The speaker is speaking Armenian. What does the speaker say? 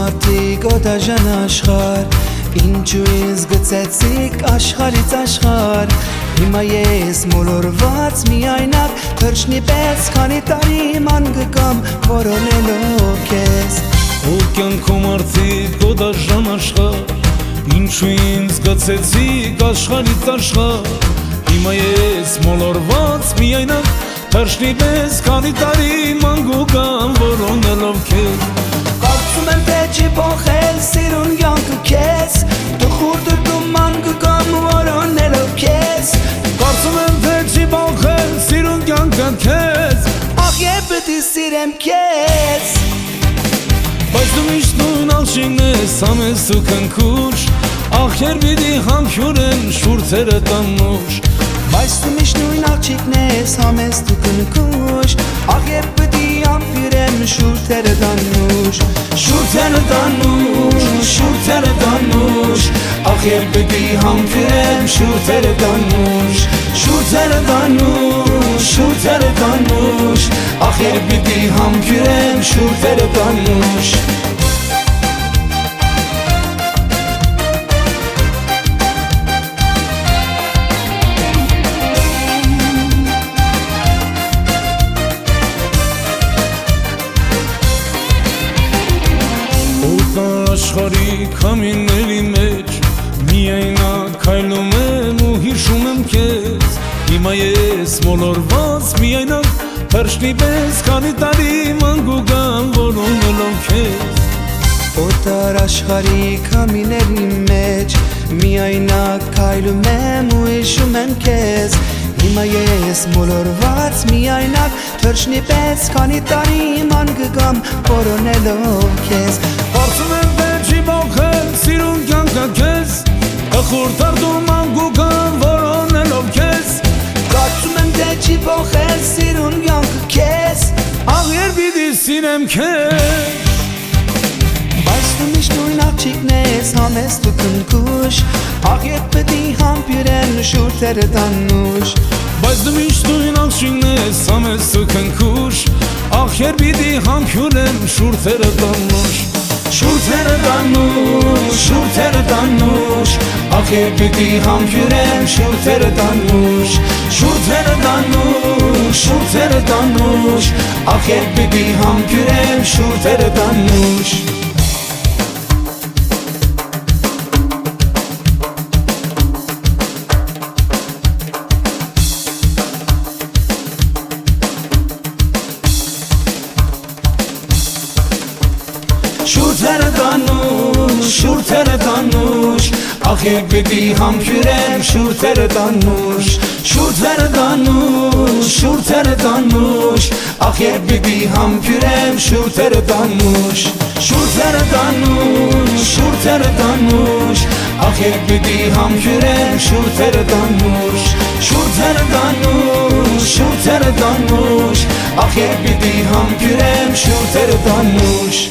մարդիկ օդաժան աշխար Ինչու ինձ գծեցիք աշխարից աշխար Հիմա ես մոլորված միայնակ թրջնի պես Քանի տարի ման գկամ որոնելով քեզ Ու կյանքում արդիկ օդաժան աշխար Ինչու ինձ գծեցիք աշխարից աշխար Հիմա ես մոլորված միայնակ թրջնի պես Քանի տարի ման գկամ որոնելով քեզ Կարծում եմ թե չի փոխել սիրուն կյանքը քեզ Տխուր դրդում ման գկամ որոնելով քեզ Կարծում եմ թե չի փոխել սիրուն կյանքը քեզ Ախ եւ պիտի սիրեմ քեզ Բայց դու միշտ նույն աղջիկն ես համես ու քնքուշ Ախեր պիտի համբյուրեն շուրթերը տանուշ Բայց դու միշտ նույն աղջիկն ես համես ու քնքուշ Ախ եւ պիտի համբյուրեն շուրթերը տանուշ Շուրթերը տանուշ, շուրթերը տանուշ Ախ եւ պիտի համբյուրեն շուրթերը տանուշ Շուրթերը տանուշ, շուրթերը տանուշ Ախ եւ պիտի համբյուրեն շուրթերը տանուշ Աշխարհի քամիների մեջ միայնակ քայլում եմ ու հիշում եմ քեզ Հիմա ես մոլորված միայնակ թրջնի պես Քանի տարի ման գուգամ որոնելով քեզ Օտար աշխարհի քամիների մեջ միայնակ քայլում եմ ու հիշում եմ քեզ Հիմա ես մոլորված միայնակ թրջնի պես Քանի տարի ման գկամ որոնելով քեզ Կարծում եմ թե չի փոխել սիրուն կյանքը քեզ Տխուր դրդում ման գուգամ որոնելով քեզ Կարծում եմ թե չի փոխել սիրուն կյանքը քեզ Աղ երբ պիտի սիրեմ քեզ Բայց դու միշտ նույն աղջիկն ես համեստ ու քնքուշ Աղ երբ պիտի համբյուրեն շուրթերը տանուշ Բայց դու միշտ նույն աղջիկն ես համեստ ու քնքուշ Աղ երբ պիտի համբյուրեն շուրթերը տանուշ Շուրթերը տանուշ, շուրթերը տանուշ Ախ երբ պիտի համբյուրեն շուրթերը տանուշ Շուրթերը տանուշ, շուրթերը տանուշ Ախ երբ պիտի համբյուրեն շուրթերը տանուշ Շուրթերը տանուշ, շուրթերը տանուշ Ախ երբ պիտի համբյուրեն շուրթերը տանուշ Շուրթերը տանուշ, շուրթերը տանուշ Ախ երբ պիտի համբյուրեն շուրթերը տանուշ Շուրթերը տանուշ, շուրթերը տանուշ Ախ երբ պիտի համբյուրեն շուրթերը տանուշ Շուրթերը տանուշ, շուրթերը տանուշ Ախ երբ պիտի համբյուրեն շուրթերը տանուշ